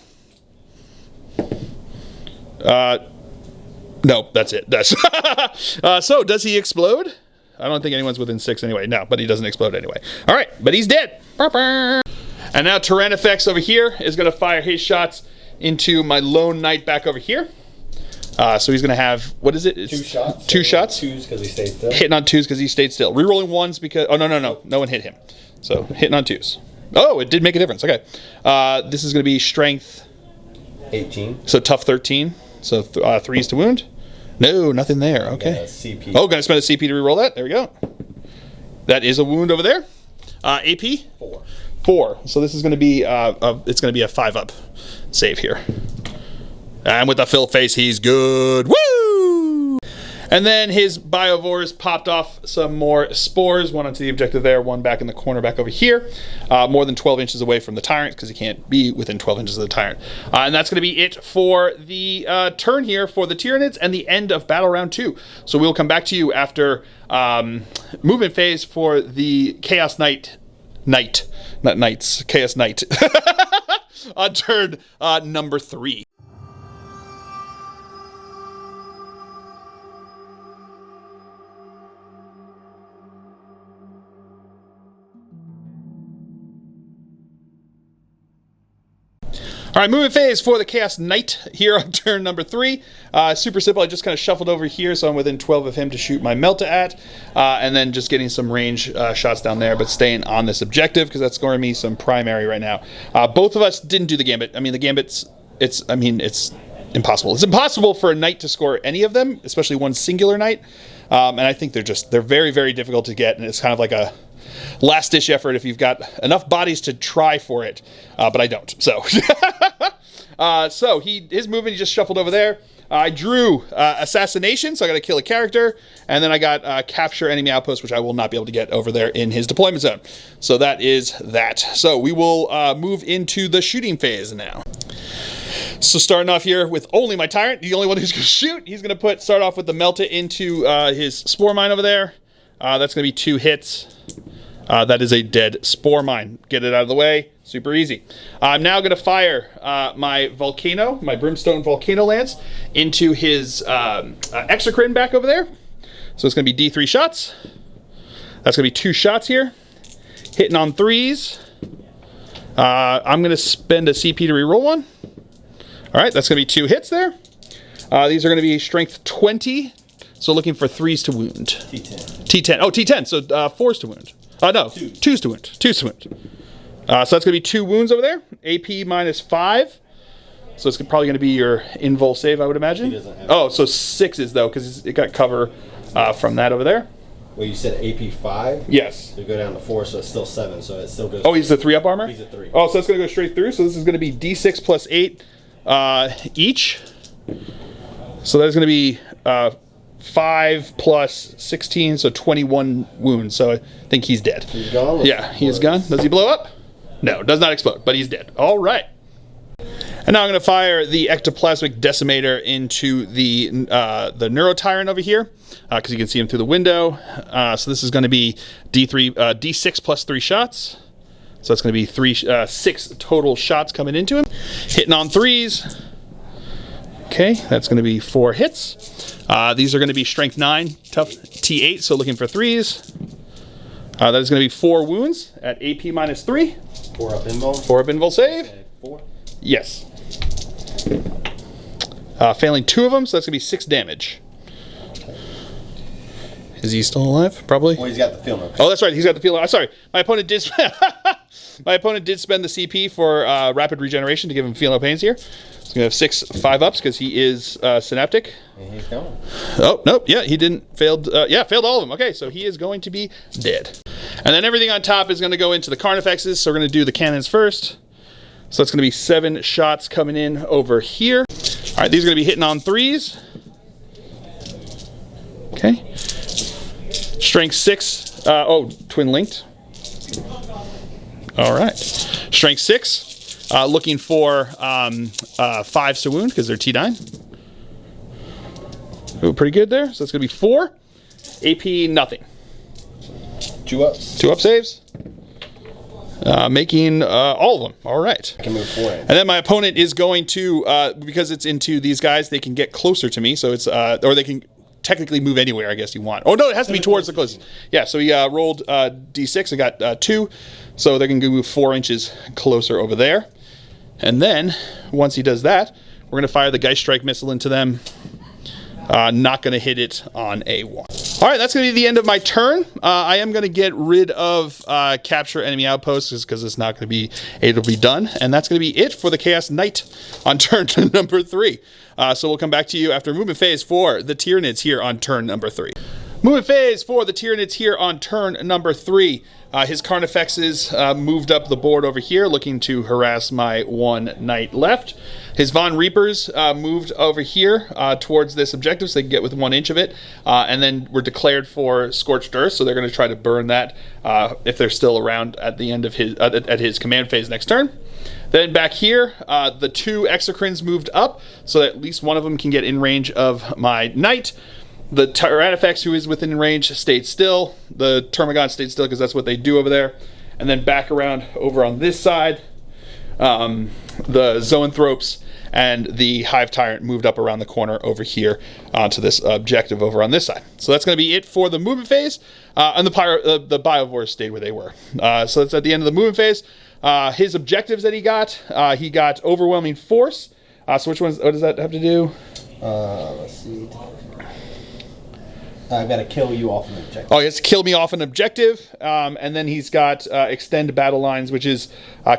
No, that's it. That's so, does he explode? I don't think anyone's within 6 anyway. No, but he doesn't explode anyway. All right, but he's dead. And now Tyrannifex over here is going to fire his shots into my lone knight back over here. So he's going to have, what is it? It's 2 shots. 2 shots. 2s because he stayed still. Hitting on 2s because he stayed still. Rerolling 1s because, oh, no. No one hit him. So hitting on 2s. Oh, it did make a difference. Okay. This is going to be strength 18. So tough 13. So 3s to wound. No, nothing there. Okay. CP. Oh, gonna spend a CP to reroll that. There we go. That is a wound over there. AP 4. 4. So this is gonna be it's gonna be a 5-up save here. And with the fill face, he's good. Woo! And then his biovores popped off some more spores. 1 onto the objective there, 1 back in the corner back over here. More than 12 inches away from the tyrant because he can't be within 12 inches of the tyrant. And that's going to be it for the turn here for the Tyranids and the end of battle round 2. So we'll come back to you after movement phase for the Chaos Knights, Chaos Knight on turn number 3. All right, movement phase for the Chaos Knight here on turn number 3. Super simple. I just kind of shuffled over here, so I'm within 12 of him to shoot my Melta at, and then just getting some range shots down there, but staying on this objective because that's scoring me some primary right now. Both of us didn't do the gambit. I mean, the gambits, it's impossible. It's impossible for a knight to score any of them, especially one singular knight. And I think they're very, very difficult to get, and it's kind of like a last-ditch effort if you've got enough bodies to try for it, but I don't. So, so his movement, he just shuffled over there. I drew assassination, so I got to kill a character, and then I got capture enemy outpost, which I will not be able to get over there in his deployment zone. So that is that. So we will move into the shooting phase now. So starting off here with only my tyrant, the only one who's going to shoot. He's going to start off with the Melta into his spore mine over there. That's going to be 2 hits. That is a dead spore mine. Get it out of the way. Super easy. I'm now going to fire my volcano, my brimstone volcano lance, into his exocrine back over there. So it's going to be D3 shots. That's going to be 2 shots here. Hitting on 3s. I'm going to spend a CP to reroll 1. All right, that's going to be 2 hits there. These are going to be strength 20. So looking for 3s to wound. T10. T10. Oh, T10. So 4s to wound. No, 2s to wound. 2s to wound. So that's going to be 2 wounds over there. AP -5. So it's probably going to be your invul save, I would imagine. He doesn't have so 6s, though, because it got cover from that over there. Well, you said AP 5? Yes. So you go down to 4, so it's still 7, so it still goes... Oh, he's the 3-up armor? He's a 3. Oh, so that's going to go straight through. So this is going to be D6 plus 8 each. So that's going to be 5 plus 16, so 21 wounds. So I think he's dead. He's gone? Yeah, he is gone. Does he blow up? No, does not explode, but he's dead. All right. And now I'm going to fire the ectoplasmic decimator into the neurotyrant over here, because you can see him through the window. So this is going to be D6 plus 3 shots. So that's going to be 6 total shots coming into him. Hitting on 3s. Okay, that's going to be 4 hits. These are going to be strength 9, tough T8, so looking for 3s. That is going to be 4 wounds at AP -3. 4 up invul. 4 up invul save. Okay, 4. Yes. Failing 2 of them, so that's going to be 6 damage. Is he still alive? Probably. Well, he's got the feel. Oh, that's right. He's got the feel. Sorry, my opponent did. My opponent did spend the CP for rapid regeneration to give him feel no pains here. He's gonna have 6 5-ups because he is synaptic. And he's going. Oh nope, yeah, he didn't failed. Yeah, failed all of them. Okay, so he is going to be dead. And then everything on top is going to go into the Carnifexes. So we're going to do the cannons first. So that's going to be 7 shots coming in over here. All right, these are going to be hitting on 3s. Okay. Strength 6. Oh, twin linked. All right. Strength 6. Looking for 5s to wound because they're T9. Ooh, pretty good there. So it's going to be 4. AP, nothing. 2 ups. 2 up saves. Making all of them. All right. I can move 4 in. And then my opponent is going to, because it's into these guys, they can get closer to me. So it's, or they can technically move anywhere, I guess you want. Oh, no, it has to be towards the closest. Yeah, so he rolled D6 and got 2. So they're going to move 4 inches closer over there. And then, once he does that, we're going to fire the Geist Strike missile into them. Not going to hit it on a 1. All right, that's going to be the end of my turn. I am going to get rid of capture enemy outposts because it's not going to be able to be done. And that's going to be it for the Chaos Knight on turn number 3. So we'll come back to you after movement phase for the Tyranids here on turn number 3. Movement phase for the Tyranids here on turn number 3. His Carnifexes moved up the board over here, looking to harass my 1 knight left. His Von Reapers moved over here towards this objective, so they can get within 1 inch of it. And then were declared for Scorched Earth, so they're going to try to burn that if they're still around at the end of his at his command phase next turn. Then back here, the 2 Exocrines moved up, so that at least one of them can get in range of my knight. The Tyranifex, who is within range, stayed still. The Termagon stayed still because that's what they do over there. And then back around over on this side, the Zoanthropes and the Hive Tyrant moved up around the corner over here onto this objective over on this side. So that's going to be it for the movement phase. And the Biovores stayed where they were. So that's at the end of the movement phase. His objectives that he got Overwhelming Force. So which ones? What does that have to do? Let's see. I've got to kill you off an objective. Oh, he has to kill me off an objective. And then he's got Extend Battle Lines, which is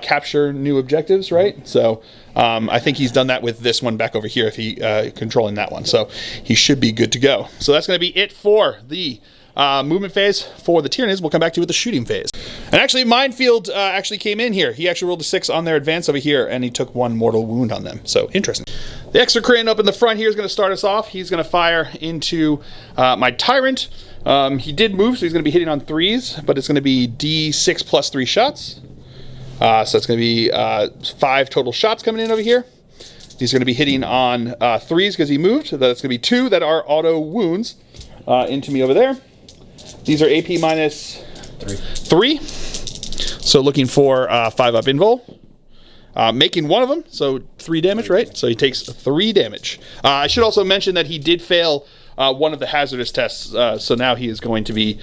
capture new objectives, right? So I think he's done that with this one back over here if he controlling that one. So he should be good to go. So that's going to be it for the movement phase for the Tyranids. We'll come back to you with the shooting phase. And actually, Minefield actually came in here. He actually rolled a 6 on their advance over here, and he took 1 mortal wound on them. So interesting. The Exocrine up in the front here is going to start us off. He's going to fire into my Tyrant. He did move, so he's going to be hitting on 3s, but it's going to be D6 plus 3 shots. So it's going to be 5 total shots coming in over here. He's going to be hitting on 3s because he moved. So that's going to be 2 that are auto wounds into me over there. These are AP minus 3. So looking for 5 up invul. Making 1 of them, so 3 damage, right? So he takes 3 damage. I should also mention that he did fail one of the hazardous tests, so now he is going to be,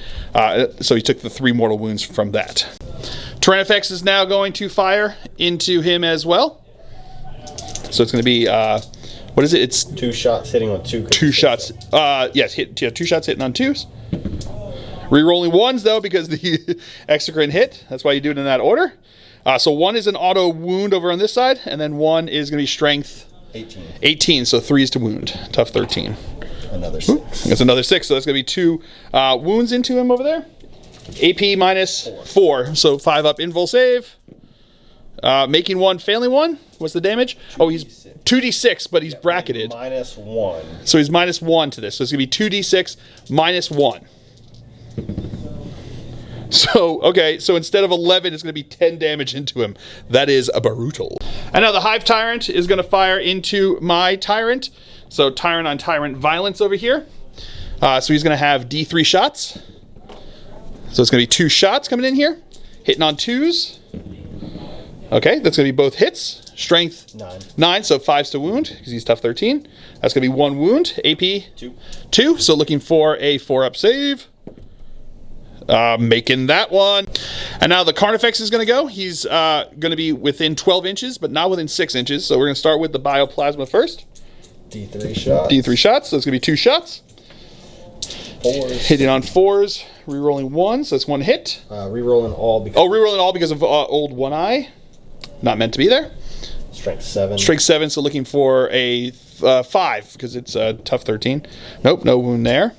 so he took the 3 mortal wounds from that. Tyranifex is now going to fire into him as well. So it's going to be, what is it? It's 2 shots hitting on 2. 2 shots, yes, 2 shots hitting on 2s. Rerolling 1s though, because the Exocrine hit. That's why you do it in that order. So 1 is an auto wound over on this side, and then 1 is going to be strength 18, so 3 is to wound. Tough 13. Another 6. That's another 6, so that's going to be 2 wounds into him over there. AP minus 4, so 5 up invul save. Making 1, failing 1. What's the damage? Oh, he's 2d6, but he's bracketed. Minus 1. So he's minus 1 to this, so it's going to be 2d6 minus 1. So, okay, so instead of 11, it's going to be 10 damage into him. That is brutal. And now the Hive Tyrant is going to fire into my Tyrant. So Tyrant on Tyrant violence over here. So he's going to have D3 shots. So it's going to be 2 shots coming in here. Hitting on 2s. Okay, that's going to be both hits. Strength 9, so 5s to wound, because he's tough 13. That's going to be 1 wound. AP 2, so looking for a 4-up save. Making that one. And now the Carnifex is going to go. He's going to be within 12 inches, but not within 6 inches. So we're going to start with the Bioplasma first. D3 shots. D3 shots, so it's going to be 2 shots. 4s. Hitting on 4s, rerolling 1, so that's 1 hit. Rerolling all because... Oh, rerolling all because of old 1 eye. Not meant to be there. Strength 7. Strength 7, so looking for a 5, because it's tough 13. Nope, no wound there.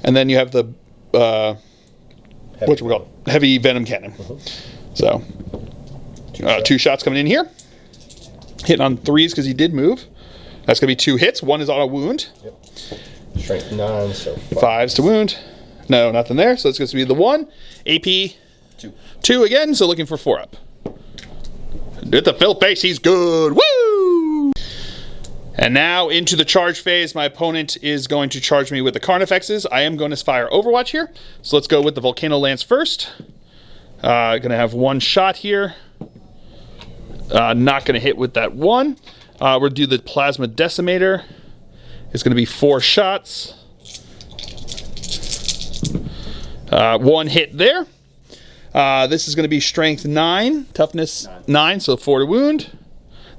And then you have the... what we call heavy venom cannon. So 2 shots coming in here, hitting on 3s because he did move. That's gonna be 2 hits. 1 is auto wound. Yep. Strength 9, so 5s to wound. No, nothing there. So it's going to be the 1 AP 2. 2 again, so looking for 4 up. With the fill face, he's good. Woo! And now into the charge phase. My opponent is going to charge me with the Carnifexes. I am going to fire Overwatch here. So let's go with the Volcano Lance first. Going to have 1 shot here. Not going to hit with that 1. We'll do the Plasma Decimator. It's going to be 4 shots. 1 hit there. This is going to be Strength 9, Toughness 9, so 4 to wound.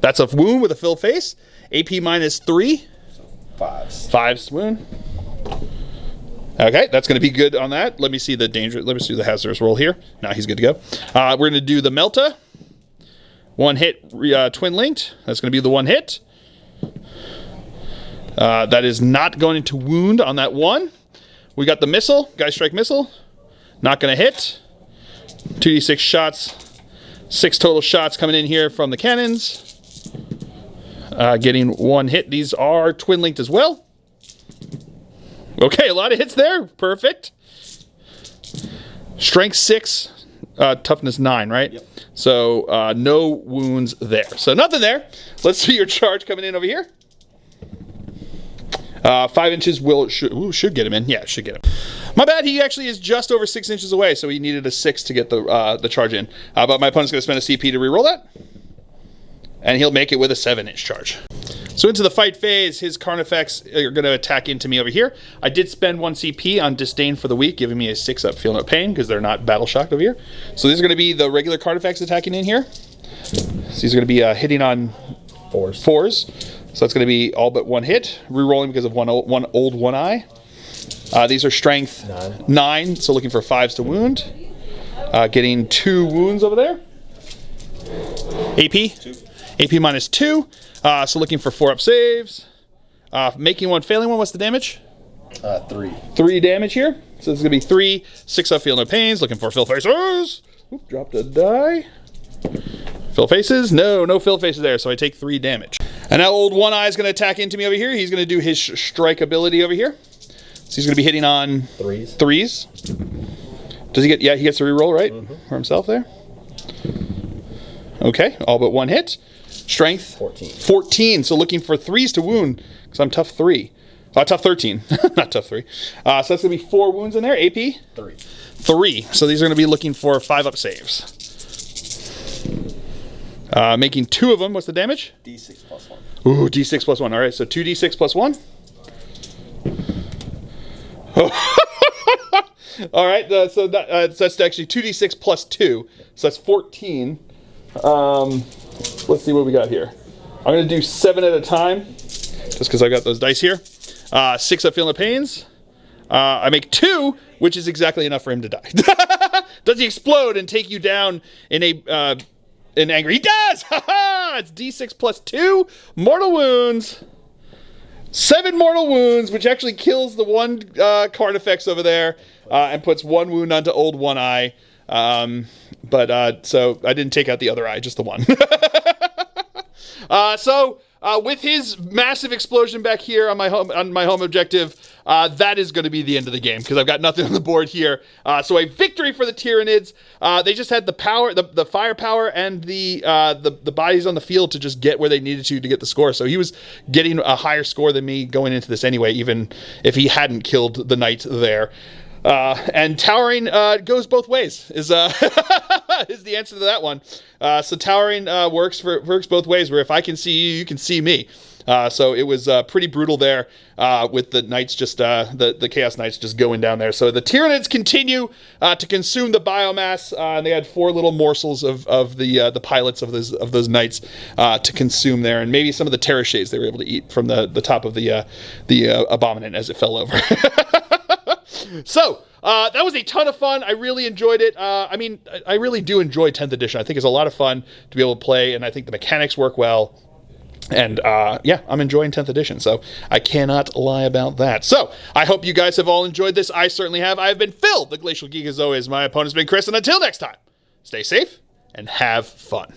That's a wound with a fill face. AP minus 3. So 5s. 5s wound. Okay, that's going to be good on that. Let me see the danger. Let me see the hazardous roll here. Now he's good to go. We're going to do the Melta. 1 hit, twin linked. That's going to be the 1 hit. That is not going to wound on that 1. We got the missile, Guy Strike missile. Not going to hit. 2d6 shots. 6 total shots coming in here from the cannons. Getting 1 hit. These are twin linked as well. Okay, a lot of hits there. Perfect. Strength 6, toughness 9, right? Yep. So no wounds there. So nothing there. Let's see your charge coming in over here. 5 inches should get him in. Yeah, should get him. My bad. He actually is just over 6 inches away, so he needed a 6 to get the charge in. But my opponent's going to spend a CP to reroll that, and he'll make it with a 7-inch charge. So into the fight phase, his Carnifex are going to attack into me over here. I did spend 1 CP on Disdain for the Weak, giving me a 6 up Feel No Pain, because they're not battle shocked over here. So these are going to be the regular Carnifex attacking in here. So these are going to be hitting on 4s. So that's going to be all but 1 hit. Rerolling because of one old 1 eye. These are strength 9, so looking for 5s to wound. Getting 2 wounds over there. AP? 2. AP minus 2. So looking for 4 up saves. Making 1, failing 1. What's the damage? 3. 3 damage here. So it's going to be 3. 6 up, Feel No Pains. Looking for Fill Faces. Oop, dropped a die. Fill Faces. No Fill Faces there. So I take 3 damage. And now old 1 Eye is going to attack into me over here. He's going to do his strike ability over here. So he's going to be hitting on 3s. Does he get? Yeah, he gets a reroll, right? For himself there. Okay, all but 1 hit. Strength 14. So looking for 3s to wound because I'm tough 3. Tough 13, not tough 3. So that's going to be 4 wounds in there. AP 3. So these are going to be looking for 5 up saves. Making 2 of them. What's the damage? D6 plus 1. Ooh, D6 plus 1. All right, so 2d6 plus 1. All right, so that's actually 2d6 plus 2. So that's 14. Let's see what we got here. I'm going to do 7 at a time, just because I got those dice here. 6 up Feel No Pains. I make 2, which is exactly enough for him to die. Does he explode and take you down in anger? He does! It's D6 plus 2 mortal wounds. 7 mortal wounds, which actually kills the 1 Carnifex over there, and puts 1 wound onto old 1 Eye. So I didn't take out the other eye, just the 1. With his massive explosion back here on my home objective, that is going to be the end of the game because I've got nothing on the board here. So a victory for the Tyranids. They just had the power, the firepower, and the bodies on the field to just get where they needed to get the score. So he was getting a higher score than me going into this anyway, even if he hadn't killed the knight there. And towering goes both ways is is the answer to that one. So towering works both ways, where if I can see you, you can see me. So it was pretty brutal there with the knights the Chaos Knights just going down there. So the Tyranids continue to consume the biomass, and they had 4 little morsels of the pilots of those knights to consume there, and maybe some of the terror shades they were able to eat from the top of the abominant as it fell over. So, that was a ton of fun. I really enjoyed it. I really do enjoy 10th edition. I think it's a lot of fun to be able to play, and I think the mechanics work well. And, I'm enjoying 10th edition, so I cannot lie about that. So, I hope you guys have all enjoyed this. I certainly have. I have been Phil, the Glacial Geek, as always. My opponent's been Chris, and until next time, stay safe and have fun.